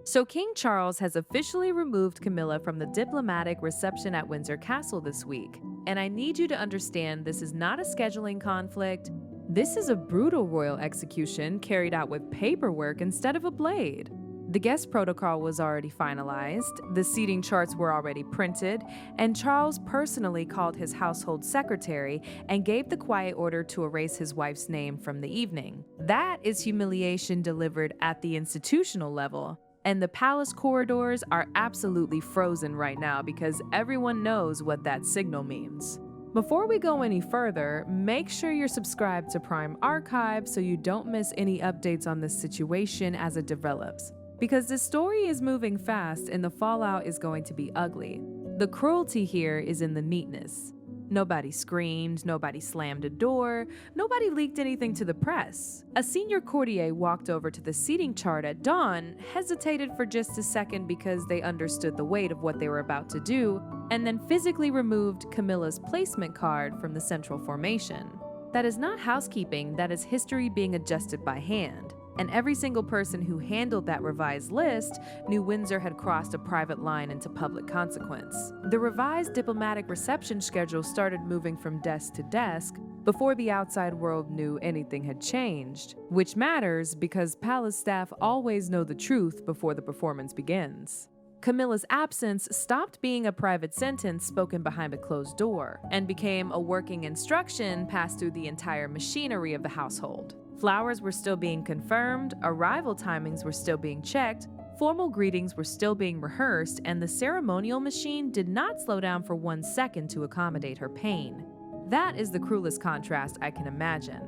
So King Charles has officially removed Camilla from the diplomatic reception at Windsor Castle this week. And I need you to understand this is not a scheduling conflict. This is a brutal royal execution carried out with paperwork instead of a blade. The guest protocol was already finalized, the seating charts were already printed, and Charles personally called his household secretary and gave the quiet order to erase his wife's name from the evening. That is humiliation delivered at the institutional level. And the palace corridors are absolutely frozen right now because everyone knows what that signal means. Before we go any further, make sure you're subscribed to Prime Archive so you don't miss any updates on this situation as it develops. Because this story is moving fast and the fallout is going to be ugly. The cruelty here is in the neatness. Nobody screamed, nobody slammed a door, nobody leaked anything to the press. A senior courtier walked over to the seating chart at dawn, hesitated for just a second because they understood the weight of what they were about to do, and then physically removed Camilla's placement card from the central formation. That is not housekeeping, that is history being adjusted by hand. And every single person who handled that revised list knew Windsor had crossed a private line into public consequence. The revised diplomatic reception schedule started moving from desk to desk before the outside world knew anything had changed, which matters because palace staff always know the truth before the performance begins. Camilla's absence stopped being a private sentence spoken behind a closed door and became a working instruction passed through the entire machinery of the household. Flowers were still being confirmed, arrival timings were still being checked, formal greetings were still being rehearsed, and the ceremonial machine did not slow down for 1 second to accommodate her pain. That is the cruelest contrast I can imagine.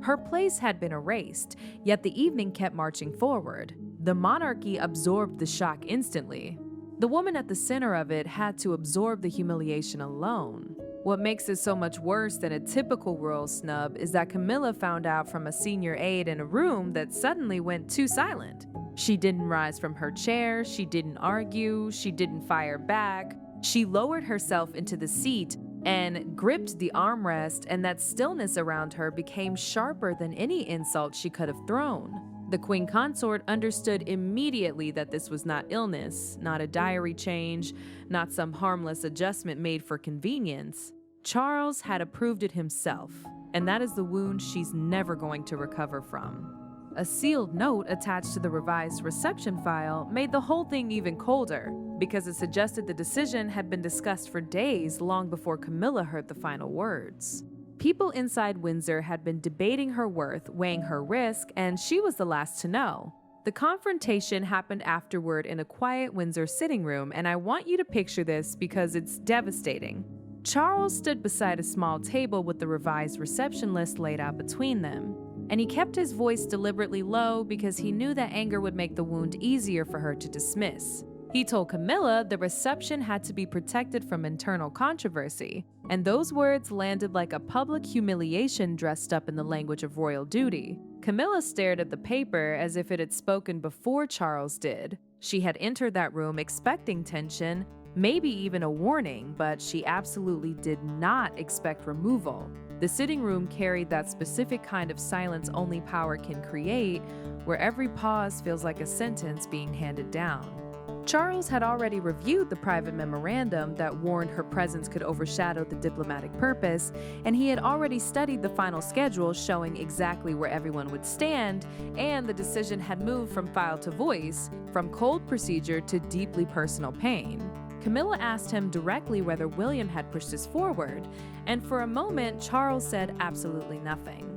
Her place had been erased, yet the evening kept marching forward. The monarchy absorbed the shock instantly. The woman at the center of it had to absorb the humiliation alone. What makes it so much worse than a typical royal snub is that Camilla found out from a senior aide in a room that suddenly went too silent. She didn't rise from her chair, she didn't argue, she didn't fire back. She lowered herself into the seat and gripped the armrest, and that stillness around her became sharper than any insult she could have thrown. The queen consort understood immediately that this was not illness, not a diary change, not some harmless adjustment made for convenience. Charles had approved it himself, and that is the wound she's never going to recover from. A sealed note attached to the revised reception file made the whole thing even colder, because it suggested the decision had been discussed for days long before Camilla heard the final words. People inside Windsor had been debating her worth, weighing her risk, and she was the last to know. The confrontation happened afterward in a quiet Windsor sitting room, and I want you to picture this because it's devastating. Charles stood beside a small table with the revised reception list laid out between them, and he kept his voice deliberately low because he knew that anger would make the wound easier for her to dismiss. He told Camilla the reception had to be protected from internal controversy, and those words landed like a public humiliation dressed up in the language of royal duty. Camilla stared at the paper as if it had spoken before Charles did. She had entered that room expecting tension, maybe even a warning, but she absolutely did not expect removal. The sitting room carried that specific kind of silence only power can create, where every pause feels like a sentence being handed down. Charles had already reviewed the private memorandum that warned her presence could overshadow the diplomatic purpose, and he had already studied the final schedule showing exactly where everyone would stand, and the decision had moved from file to voice, from cold procedure to deeply personal pain. Camilla asked him directly whether William had pushed this forward, and for a moment, Charles said absolutely nothing.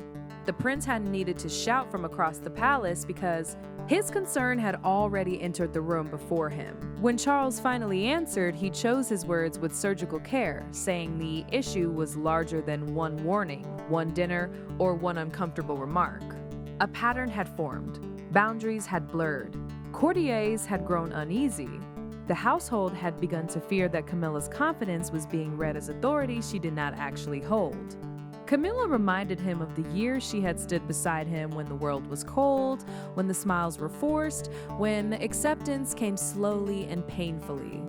The prince hadn't needed to shout from across the palace because his concern had already entered the room before him. When Charles finally answered, he chose his words with surgical care, saying the issue was larger than one warning, one dinner, or one uncomfortable remark. A pattern had formed. Boundaries had blurred. Courtiers had grown uneasy. The household had begun to fear that Camilla's confidence was being read as authority she did not actually hold. Camilla reminded him of the years she had stood beside him when the world was cold, when the smiles were forced, when acceptance came slowly and painfully.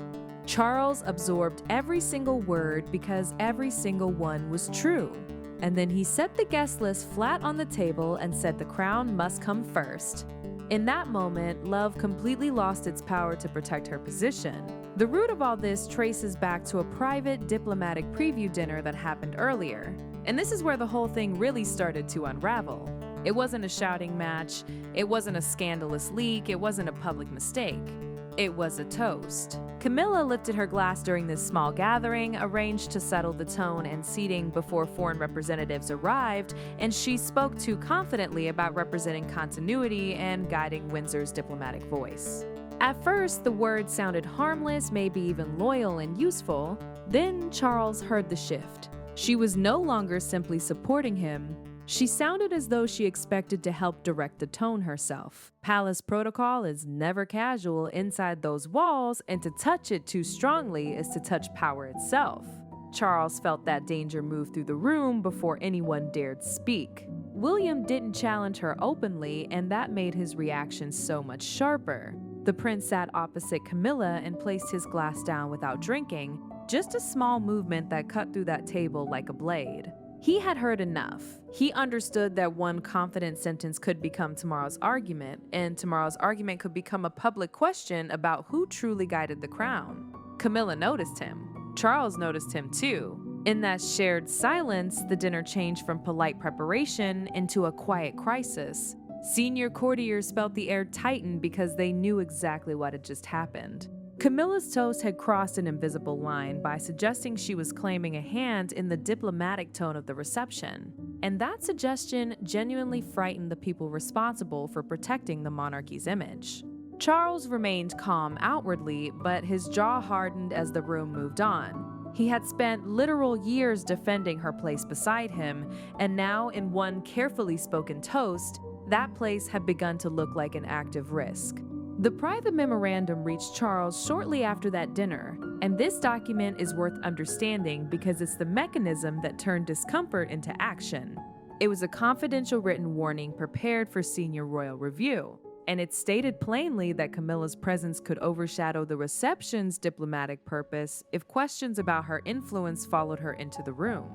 Charles absorbed every single word because every single one was true. And then he set the guest list flat on the table and said the crown must come first. In that moment, love completely lost its power to protect her position. The root of all this traces back to a private diplomatic preview dinner that happened earlier. And this is where the whole thing really started to unravel. It wasn't a shouting match, it wasn't a scandalous leak, it wasn't a public mistake. It was a toast. Camilla lifted her glass during this small gathering, arranged to settle the tone and seating before foreign representatives arrived, and she spoke too confidently about representing continuity and guiding Windsor's diplomatic voice. At first, the words sounded harmless, maybe even loyal and useful. Then Charles heard the shift. She was no longer simply supporting him. She sounded as though she expected to help direct the tone herself. Palace protocol is never casual inside those walls, and to touch it too strongly is to touch power itself. Charles felt that danger move through the room before anyone dared speak. William didn't challenge her openly, and that made his reaction so much sharper. The prince sat opposite Camilla and placed his glass down without drinking, just a small movement that cut through that table like a blade. He had heard enough. He understood that one confident sentence could become tomorrow's argument, and tomorrow's argument could become a public question about who truly guided the crown. Camilla noticed him. Charles noticed him too. In that shared silence, the dinner changed from polite preparation into a quiet crisis. Senior courtiers felt the air tighten because they knew exactly what had just happened. Camilla's toast had crossed an invisible line by suggesting she was claiming a hand in the diplomatic tone of the reception. And that suggestion genuinely frightened the people responsible for protecting the monarchy's image. Charles remained calm outwardly, but his jaw hardened as the room moved on. He had spent literal years defending her place beside him, and now in one carefully spoken toast, that place had begun to look like an active risk. The private memorandum reached Charles shortly after that dinner, and this document is worth understanding because it's the mechanism that turned discomfort into action. It was a confidential written warning prepared for senior royal review, and it stated plainly that Camilla's presence could overshadow the reception's diplomatic purpose if questions about her influence followed her into the room.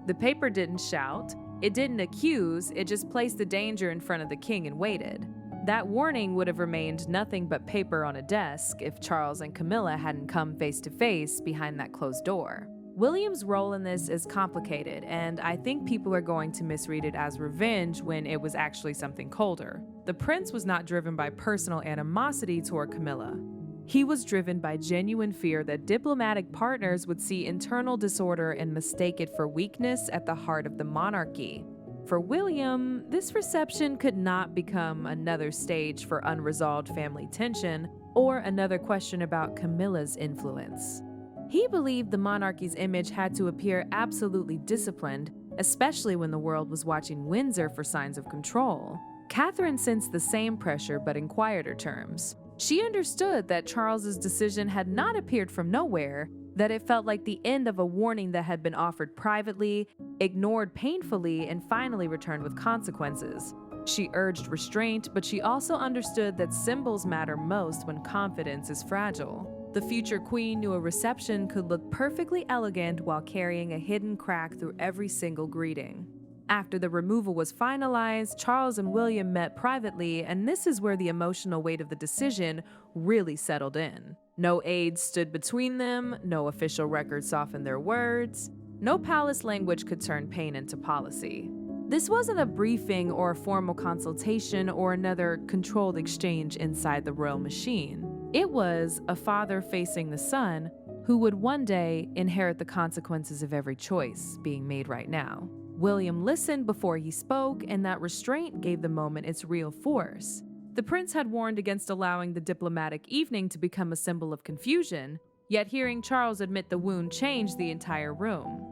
The paper didn't shout, it didn't accuse, it just placed the danger in front of the king and waited. That warning would have remained nothing but paper on a desk if Charles and Camilla hadn't come face to face behind that closed door. William's role in this is complicated, and I think people are going to misread it as revenge when it was actually something colder. The prince was not driven by personal animosity toward Camilla. He was driven by genuine fear that diplomatic partners would see internal disorder and mistake it for weakness at the heart of the monarchy. For William, this reception could not become another stage for unresolved family tension or another question about Camilla's influence. He believed the monarchy's image had to appear absolutely disciplined, especially when the world was watching Windsor for signs of control. Catherine sensed the same pressure but in quieter terms. She understood that Charles's decision had not appeared from nowhere, that it felt like the end of a warning that had been offered privately, ignored painfully, and finally returned with consequences. She urged restraint, but she also understood that symbols matter most when confidence is fragile. The future queen knew a reception could look perfectly elegant while carrying a hidden crack through every single greeting. After the removal was finalized, Charles and William met privately, and this is where the emotional weight of the decision really settled in. No aides stood between them, no official records softened their words, no palace language could turn pain into policy. This wasn't a briefing or a formal consultation or another controlled exchange inside the royal machine. It was a father facing the son who would one day inherit the consequences of every choice being made right now. William listened before he spoke, and that restraint gave the moment its real force. The prince had warned against allowing the diplomatic evening to become a symbol of confusion, yet hearing Charles admit the wound changed the entire room.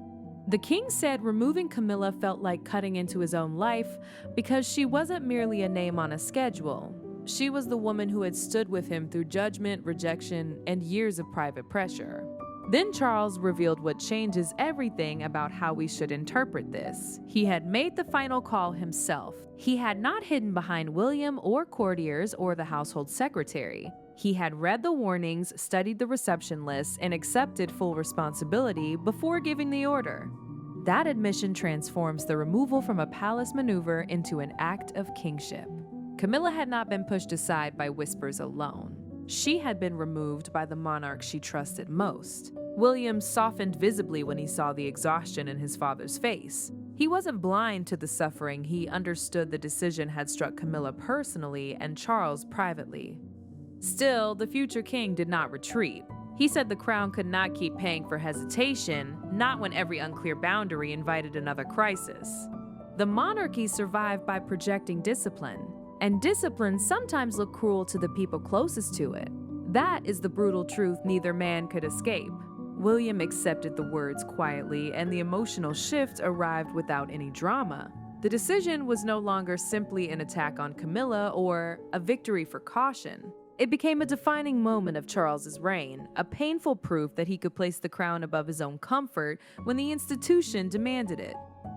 The king said removing Camilla felt like cutting into his own life because she wasn't merely a name on a schedule. She was the woman who had stood with him through judgment, rejection, and years of private pressure. Then Charles revealed what changes everything about how we should interpret this. He had made the final call himself. He had not hidden behind William or courtiers or the household secretary. He had read the warnings, studied the reception lists, and accepted full responsibility before giving the order. That admission transforms the removal from a palace maneuver into an act of kingship. Camilla had not been pushed aside by whispers alone. She had been removed by the monarch she trusted most. William softened visibly when he saw the exhaustion in his father's face. He wasn't blind to the suffering. He understood the decision had struck Camilla personally and Charles privately. Still, the future king did not retreat. He said the crown could not keep paying for hesitation, not when every unclear boundary invited another crisis. The monarchy survived by projecting discipline, and discipline sometimes looked cruel to the people closest to it. That is the brutal truth neither man could escape. William accepted the words quietly, and the emotional shift arrived without any drama. The decision was no longer simply an attack on Camilla or a victory for caution. It became a defining moment of Charles's reign, a painful proof that he could place the crown above his own comfort when the institution demanded it.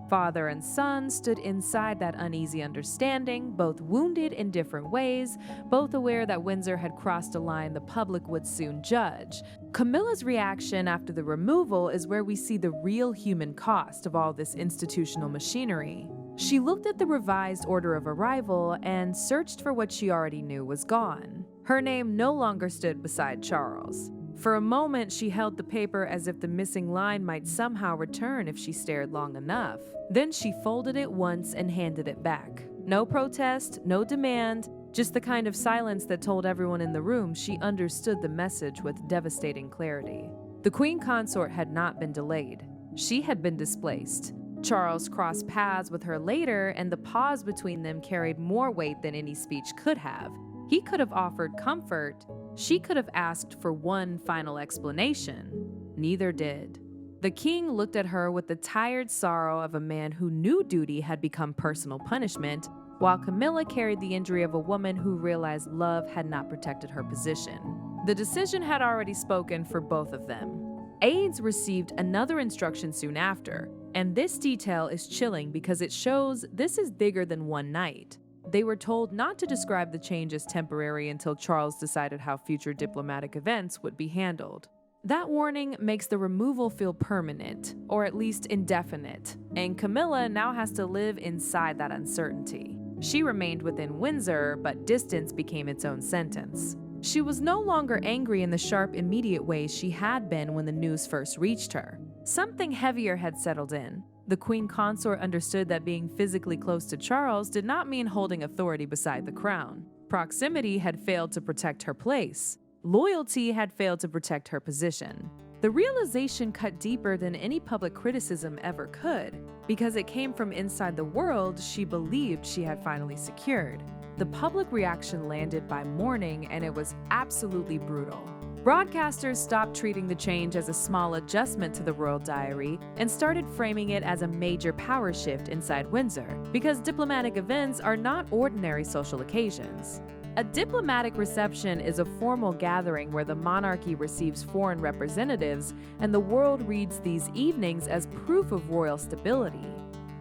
Father and son stood inside that uneasy understanding, both wounded in different ways, both aware that Windsor had crossed a line the public would soon judge. Camilla's reaction after the removal is where we see the real human cost of all this institutional machinery. She looked at the revised order of arrival and searched for what she already knew was gone. Her name no longer stood beside Charles. For a moment, she held the paper as if the missing line might somehow return if she stared long enough. Then she folded it once and handed it back. No protest, no demand, just the kind of silence that told everyone in the room she understood the message with devastating clarity. The Queen Consort had not been delayed. She had been displaced. Charles crossed paths with her later, and the pause between them carried more weight than any speech could have. He could have offered comfort. She could have asked for one final explanation. Neither did. The king looked at her with the tired sorrow of a man who knew duty had become personal punishment, while Camilla carried the injury of a woman who realized love had not protected her position. The decision had already spoken for both of them. Aides received another instruction soon after, and this detail is chilling because it shows this is bigger than one night. They were told not to describe the change as temporary until Charles decided how future diplomatic events would be handled. That warning makes the removal feel permanent, or at least indefinite, and Camilla now has to live inside that uncertainty. She remained within Windsor, but distance became its own sentence. She was no longer angry in the sharp, immediate ways she had been when the news first reached her. Something heavier had settled in. The Queen Consort understood that being physically close to Charles did not mean holding authority beside the crown. Proximity had failed to protect her place. Loyalty had failed to protect her position. The realization cut deeper than any public criticism ever could, because it came from inside the world she believed she had finally secured. The public reaction landed by morning, and it was absolutely brutal. Broadcasters stopped treating the change as a small adjustment to the royal diary and started framing it as a major power shift inside Windsor, because diplomatic events are not ordinary social occasions. A diplomatic reception is a formal gathering where the monarchy receives foreign representatives, and the world reads these evenings as proof of royal stability.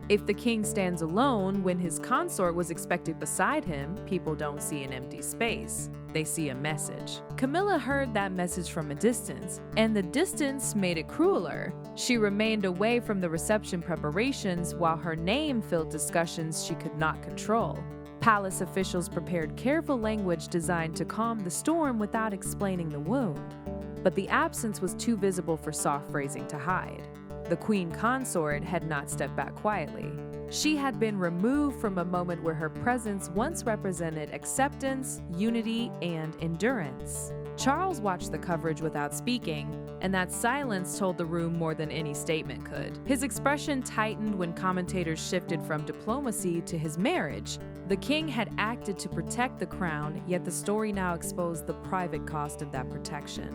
If the king stands alone when his consort was expected beside him, people don't see an empty space. They see a message. Camilla heard that message from a distance, and the distance made it crueler. She remained away from the reception preparations while her name filled discussions she could not control. Palace officials prepared careful language designed to calm the storm without explaining the wound. But the absence was too visible for soft phrasing to hide. The Queen Consort had not stepped back quietly. She had been removed from a moment where her presence once represented acceptance, unity, and endurance. Charles watched the coverage without speaking, and that silence told the room more than any statement could. His expression tightened when commentators shifted from diplomacy to his marriage. The king had acted to protect the crown, yet the story now exposed the private cost of that protection.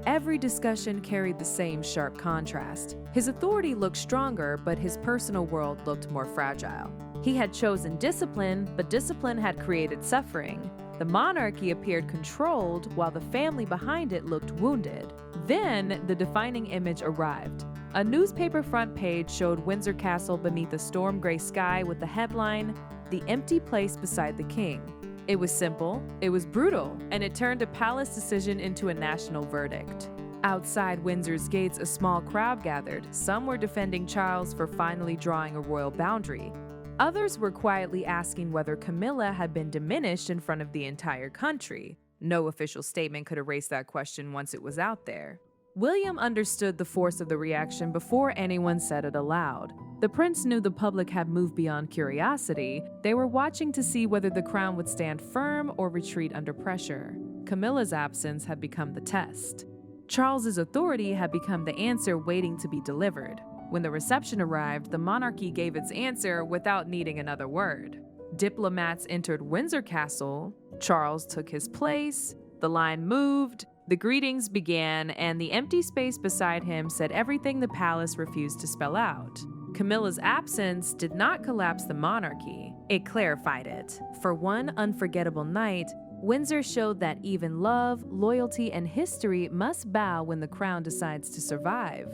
Every discussion carried the same sharp contrast. His authority looked stronger, but his personal world looked more fragile. He had chosen discipline, but discipline had created suffering. The monarchy appeared controlled, while the family behind it looked wounded. Then, the defining image arrived. A newspaper front page showed Windsor Castle beneath a storm-gray sky with the headline, "The Empty Place Beside the King." It was simple, it was brutal, and it turned a palace decision into a national verdict. Outside Windsor's gates, a small crowd gathered. Some were defending Charles for finally drawing a royal boundary. Others were quietly asking whether Camilla had been diminished in front of the entire country. No official statement could erase that question once it was out there. William understood the force of the reaction before anyone said it aloud. The prince knew the public had moved beyond curiosity. They were watching to see whether the crown would stand firm or retreat under pressure. Camilla's absence had become the test. Charles's authority had become the answer waiting to be delivered. When the reception arrived, the monarchy gave its answer without needing another word. Diplomats entered Windsor Castle. Charles took his place. The line moved. The greetings began, and the empty space beside him said everything the palace refused to spell out. Camilla's absence did not collapse the monarchy. It clarified it. For one unforgettable night, Windsor showed that even love, loyalty, and history must bow when the crown decides to survive.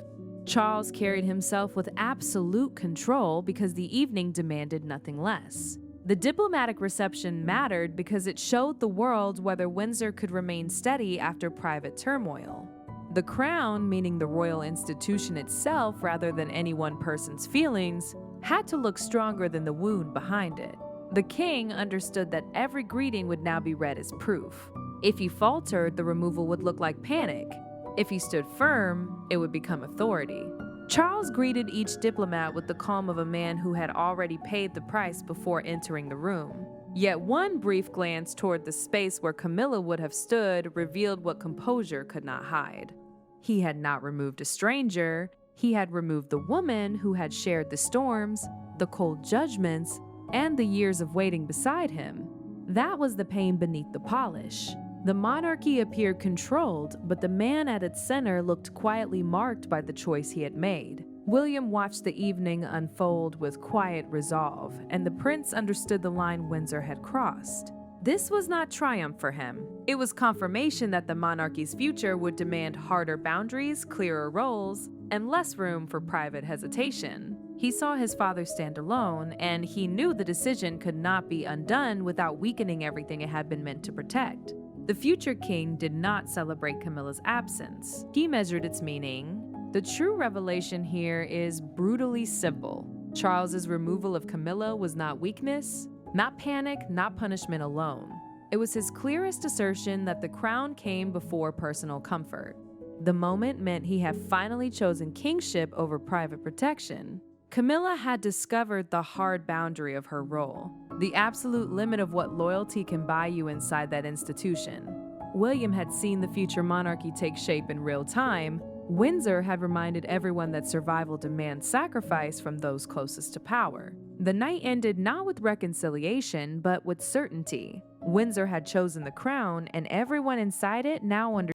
Charles carried himself with absolute control because the evening demanded nothing less. The diplomatic reception mattered because it showed the world whether Windsor could remain steady after private turmoil. The crown, meaning the royal institution itself rather than any one person's feelings, had to look stronger than the wound behind it. The king understood that every greeting would now be read as proof. If he faltered, the removal would look like panic. If he stood firm, it would become authority. Charles greeted each diplomat with the calm of a man who had already paid the price before entering the room. Yet one brief glance toward the space where Camilla would have stood revealed what composure could not hide. He had not removed a stranger. He had removed the woman who had shared the storms, the cold judgments, and the years of waiting beside him. That was the pain beneath the polish. The monarchy appeared controlled, but the man at its center looked quietly marked by the choice he had made. William watched the evening unfold with quiet resolve, and the prince understood the line Windsor had crossed. This was not triumph for him. It was confirmation that the monarchy's future would demand harder boundaries, clearer roles, and less room for private hesitation. He saw his father stand alone, and he knew the decision could not be undone without weakening everything it had been meant to protect. The future king did not celebrate Camilla's absence. He measured its meaning. The true revelation here is brutally simple. Charles's removal of Camilla was not weakness, not panic, not punishment alone. It was his clearest assertion that the crown came before personal comfort. The moment meant he had finally chosen kingship over private protection. Camilla had discovered the hard boundary of her role, the absolute limit of what loyalty can buy you inside that institution. William had seen the future monarchy take shape in real time. Windsor had reminded everyone that survival demands sacrifice from those closest to power. The night ended not with reconciliation, but with certainty. Windsor had chosen the crown, and everyone inside it now understood